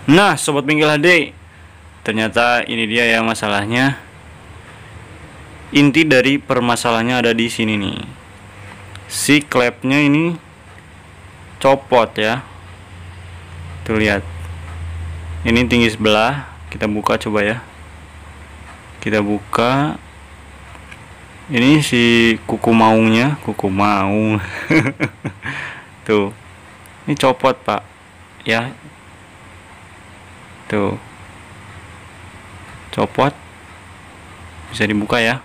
Nah, sobat bengkel HD, ternyata ini dia ya masalahnya. Inti dari permasalahannya ada di sini nih. Si klepnya ini copot ya. Tuh lihat. Ini tinggi sebelah. Kita buka coba ya. Kita buka. Ini si kuku maungnya, kuku maung. Tuh. Ini copot, Pak. Ya. Tuh. Copot. Bisa dibuka ya.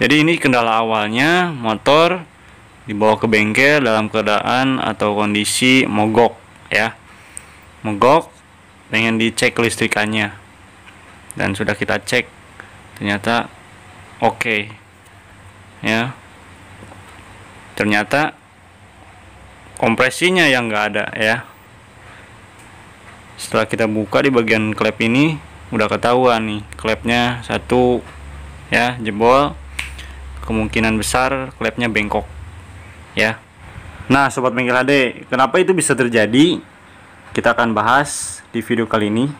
Jadi ini kendala awalnya, motor dibawa ke bengkel dalam keadaan atau kondisi mogok ya. Mogok, pengen dicek listrikannya. Dan sudah kita cek, ternyata oke. Ya. Ternyata kompresinya yang enggak ada ya. Setelah kita buka di bagian klep ini udah ketahuan nih, klepnya satu ya jebol. Kemungkinan besar klepnya bengkok ya. Nah, sobat bengkel HD, kenapa itu bisa terjadi? Kita akan bahas di video kali ini,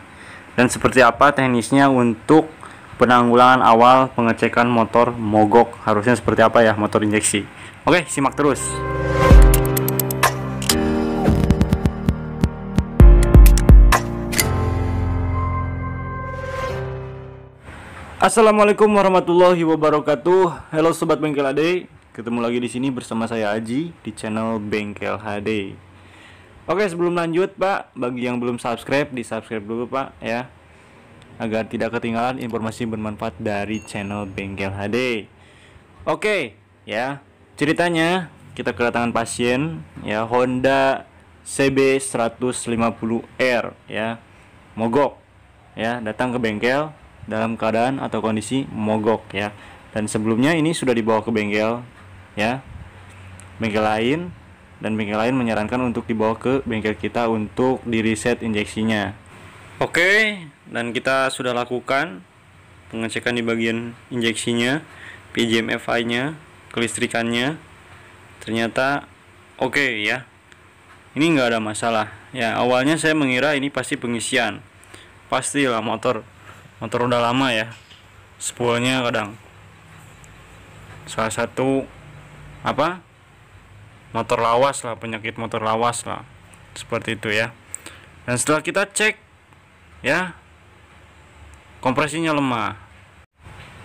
dan seperti apa teknisnya untuk penanggulangan awal pengecekan motor mogok. Harusnya seperti apa ya motor injeksi. Oke, simak terus. Assalamualaikum warahmatullahi wabarakatuh. Halo sobat bengkel HD, ketemu lagi di sini bersama saya Aji di channel Bengkel HD. Oke, sebelum lanjut Pak, bagi yang belum subscribe, di subscribe dulu Pak ya, agar tidak ketinggalan informasi bermanfaat dari channel Bengkel HD. Oke ya, ceritanya kita kedatangan pasien ya, Honda CB 150R ya, mogok ya, datang ke bengkel dalam keadaan atau kondisi mogok ya. Dan sebelumnya ini sudah dibawa ke bengkel ya, bengkel lain, dan bengkel lain menyarankan untuk dibawa ke bengkel kita untuk di reset injeksinya. Oke, dan kita sudah lakukan pengecekan di bagian injeksinya, PGM-FI nya, kelistrikannya. Ternyata oke ya, ini nggak ada masalah ya. Awalnya saya mengira ini pasti pengisian, pastilah motor udah lama ya, spoolnya kadang salah satu motor lawas lah, penyakit motor lawas lah, seperti itu ya. Dan setelah kita cek ya, kompresinya lemah,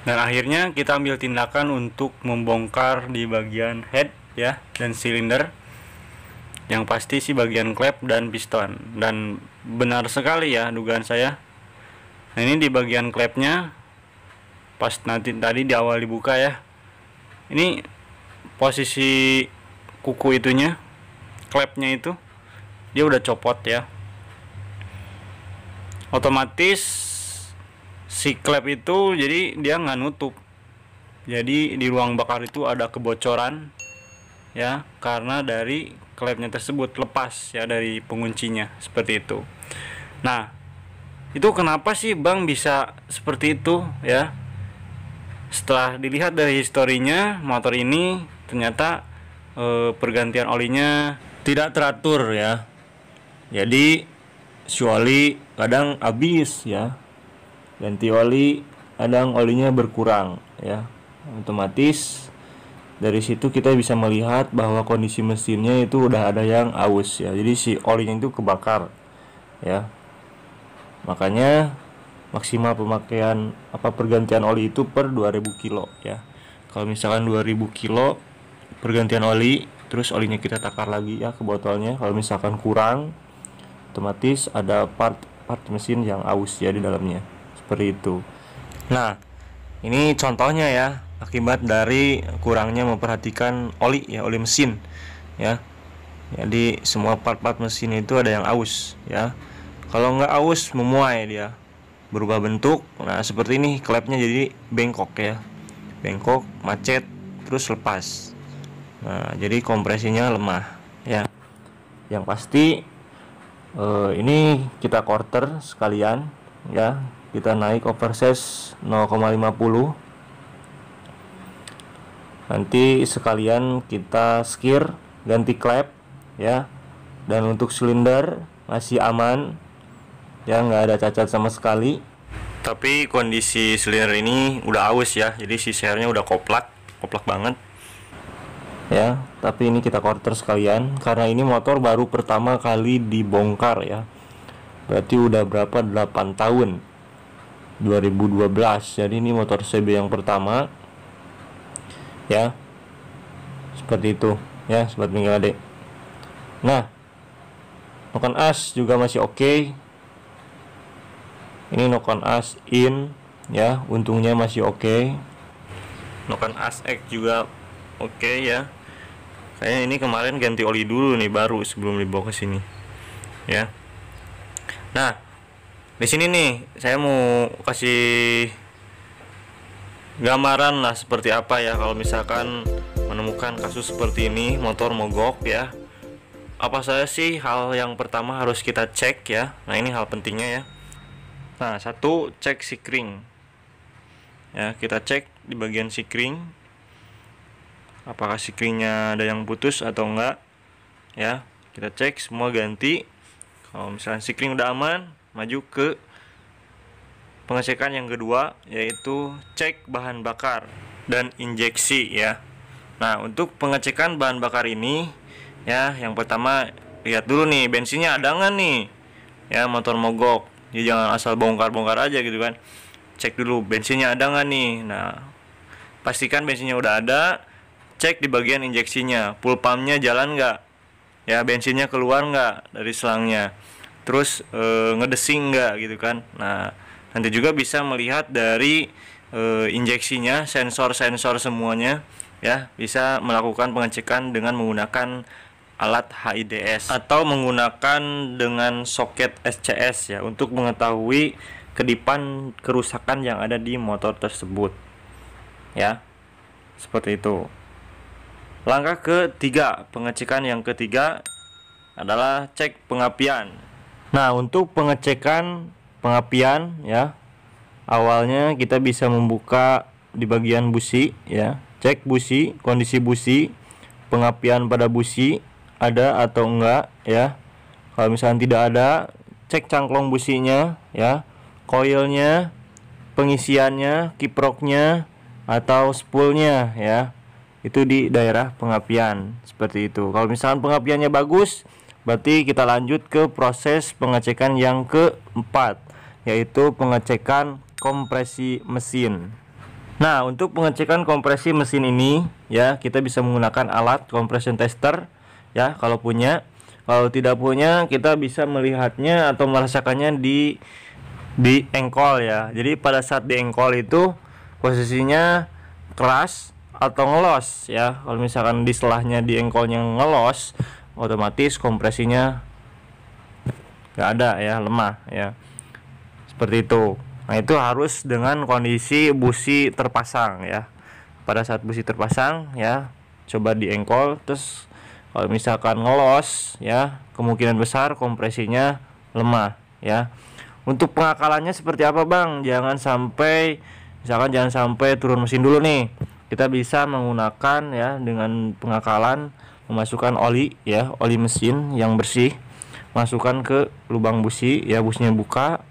dan akhirnya kita ambil tindakan untuk membongkar di bagian head ya dan silinder, yang pasti sih bagian klep dan piston. Dan benar sekali ya dugaan saya. Nah, ini di bagian klepnya, pas nanti tadi di awal dibuka ya, ini posisi kuku itunya, klepnya itu dia udah copot ya. Otomatis si klep itu jadi dia nggak nutup, jadi di ruang bakar itu ada kebocoran ya, karena dari klepnya tersebut lepas ya dari penguncinya, seperti itu. Nah, itu kenapa sih Bang bisa seperti itu ya? Setelah dilihat dari historinya, motor ini ternyata pergantian olinya tidak teratur ya. Jadi si oli kadang habis ya, ganti oli kadang olinya berkurang ya. Otomatis dari situ kita bisa melihat bahwa kondisi mesinnya itu udah ada yang aus ya. Jadi si olinya itu kebakar ya. Makanya maksimal pemakaian pergantian oli itu per 2000 kilo ya. Kalau misalkan 2000 kilo pergantian oli, terus olinya kita takar lagi ya ke botolnya. Kalau misalkan kurang, otomatis ada part mesin yang aus ya di dalamnya, seperti itu. Nah, ini contohnya ya, akibat dari kurangnya memperhatikan oli ya, oli mesin ya. Jadi semua part mesin itu ada yang aus ya. Kalau nggak aus, memuai dia, berubah bentuk. Nah, seperti ini, klepnya jadi bengkok ya, bengkok, macet, terus lepas. Nah, jadi kompresinya lemah ya. Yang pasti ini kita quarter sekalian ya, kita naik oversize 0,50. Nanti sekalian kita skir, ganti klep ya, Dan untuk silinder masih aman ya, nggak ada cacat sama sekali. Tapi kondisi silinder ini udah aus ya, jadi si sernya udah koplak banget Ya, tapi ini kita quarter sekalian karena ini motor baru pertama kali dibongkar ya. Berarti udah berapa, 8 tahun, 2012. Jadi ini motor CB yang pertama ya, seperti itu ya sobat bengkel adik. Nah, noken as juga masih oke. Ini noken as in ya, untungnya masih oke. noken as X juga oke ya. Kayaknya ini kemarin ganti oli dulu nih baru sebelum dibawa ke sini ya. Nah, di sini nih saya mau kasih gambaran lah seperti apa ya kalau misalkan menemukan kasus seperti ini motor mogok ya. Apa saja sih hal yang pertama harus kita cek ya. Nah, ini hal pentingnya ya. Nah, satu, cek sikring ya. Kita cek di bagian sikring apakah sikringnya ada yang putus atau enggak ya. Kita cek semua ganti. Kalau misalnya sikring udah aman, maju ke pengecekan yang kedua, yaitu cek bahan bakar dan injeksi ya. Nah, untuk pengecekan bahan bakar ini ya, yang pertama lihat dulu nih bensinnya ada nggak nih ya, motor mogok. Jadi jangan asal bongkar-bongkar aja gitu kan. Cek dulu bensinnya ada nggak nih. Nah, pastikan bensinnya udah ada. Cek di bagian injeksinya, full pumpnya jalan nggak ya, bensinnya keluar nggak dari selangnya, terus ngedesing nggak gitu kan. Nah, nanti juga bisa melihat dari injeksinya, sensor semuanya ya, bisa melakukan pengecekan dengan menggunakan alat HIDS atau menggunakan dengan soket SCS ya, untuk mengetahui kedipan kerusakan yang ada di motor tersebut ya, seperti itu. Langkah ketiga, pengecekan yang ketiga adalah cek pengapian. Nah, untuk pengecekan pengapian ya, awalnya kita bisa membuka di bagian busi ya. Cek busi, kondisi busi, pengapian pada busi ada atau enggak ya. Kalau misalnya tidak ada, cek cangklong businya ya, koilnya, pengisiannya, kiproknya atau spoolnya ya. Itu di daerah pengapian seperti itu. Kalau misalkan pengapiannya bagus, berarti kita lanjut ke proses pengecekan yang keempat, yaitu pengecekan kompresi mesin. Nah, untuk pengecekan kompresi mesin ini ya, kita bisa menggunakan alat compression tester ya kalau punya. Kalau tidak punya, kita bisa melihatnya atau merasakannya di engkol ya. Jadi pada saat di engkol itu posisinya keras atau ngelos ya. Kalau misalkan di selahnya di engkolnya ngelos, otomatis kompresinya nggak ada ya, lemah ya, seperti itu. Nah, itu harus dengan kondisi busi terpasang ya. Pada saat busi terpasang ya, coba di engkol, terus kalau misalkan ngelos ya, kemungkinan besar kompresinya lemah ya. Untuk pengakalannya seperti apa bang? Jangan sampai turun mesin dulu nih. Kita bisa menggunakan ya dengan pengakalan, memasukkan oli ya, oli mesin yang bersih, masukkan ke lubang busi ya, businya buka,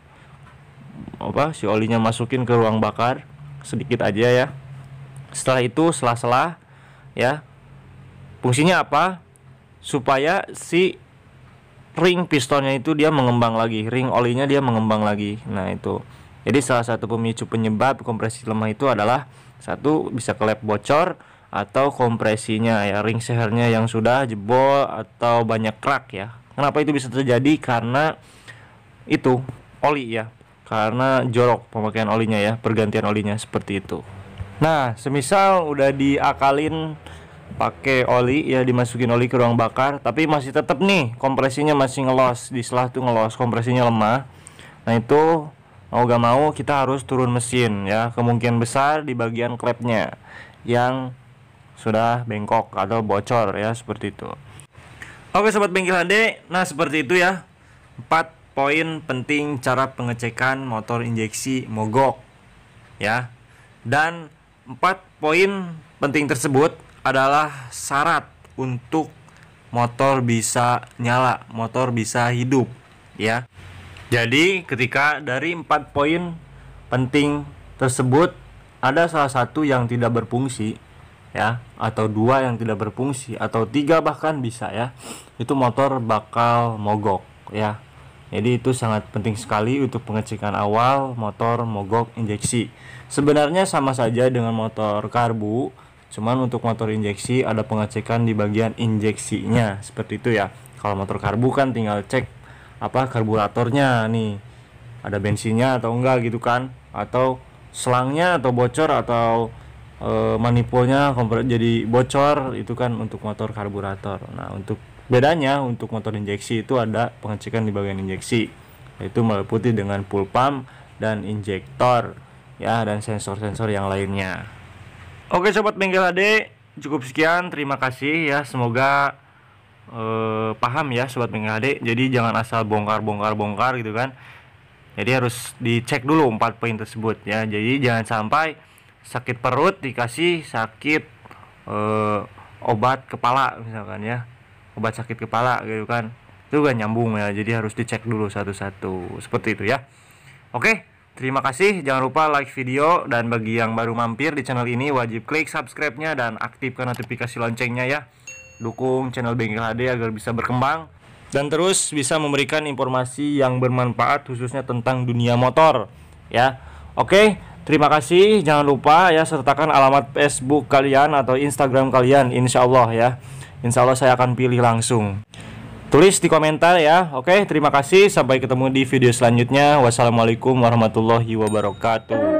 si olinya masukin ke ruang bakar sedikit aja ya. Setelah itu sela-sela ya, fungsinya apa? Supaya si ring pistonnya itu dia mengembang lagi, ring olinya dia mengembang lagi. Nah, itu jadi salah satu pemicu penyebab kompresi lemah itu adalah satu, bisa klep bocor atau kompresinya ya, ring sehernya yang sudah jebol atau banyak crack ya. Kenapa itu bisa terjadi? Karena itu oli ya, karena jorok pemakaian olinya ya, pergantian olinya seperti itu. Nah, semisal udah diakalin pakai oli ya, dimasukin oli ke ruang bakar, tapi masih tetap nih kompresinya masih ngelos, di selah tuh ngelos, kompresinya lemah. Nah, itu mau gak mau kita harus turun mesin ya, kemungkinan besar di bagian klepnya yang sudah bengkok atau bocor ya, seperti itu. Oke sobat bengkel HD, nah seperti itu ya, 4 poin penting cara pengecekan motor injeksi mogok ya. Dan 4 poin penting tersebut adalah syarat untuk motor bisa nyala, motor bisa hidup ya. Jadi ketika dari 4 poin penting tersebut ada salah satu yang tidak berfungsi ya, atau 2 yang tidak berfungsi, atau 3 bahkan bisa ya, itu motor bakal mogok ya. Jadi itu sangat penting sekali untuk pengecekan awal motor mogok injeksi. Sebenarnya sama saja dengan motor karbu, cuman untuk motor injeksi ada pengecekan di bagian injeksinya seperti itu ya. Kalau motor karbu kan tinggal cek karburatornya nih, ada bensinnya atau enggak gitu kan, atau selangnya atau bocor, atau manifolnya jadi bocor, itu kan untuk motor karburator. Nah, untuk bedanya untuk motor injeksi itu ada pengecekan di bagian injeksi, yaitu meliputi dengan fuel pump dan injektor ya, dan sensor-sensor yang lainnya. Oke sobat bengkel HD, cukup sekian, terima kasih ya, semoga paham ya sobat bengkel HD. Jadi jangan asal bongkar gitu kan, jadi harus dicek dulu 4 poin tersebut ya. Jadi jangan sampai sakit perut dikasih sakit obat kepala misalkan ya, obat sakit kepala gitu kan, itu gak nyambung ya. Jadi harus dicek dulu satu-satu seperti itu ya. Oke, terima kasih, jangan lupa like video, dan bagi yang baru mampir di channel ini wajib klik subscribe-nya dan aktifkan notifikasi loncengnya ya. Dukung channel Bengkel HD agar bisa berkembang dan terus bisa memberikan informasi yang bermanfaat khususnya tentang dunia motor ya. Oke, terima kasih. Jangan lupa ya, sertakan alamat Facebook kalian atau Instagram kalian, insya Allah ya. Insya Allah saya akan pilih langsung. Tulis di komentar ya. Oke, terima kasih. Sampai ketemu di video selanjutnya. Wassalamualaikum warahmatullahi wabarakatuh.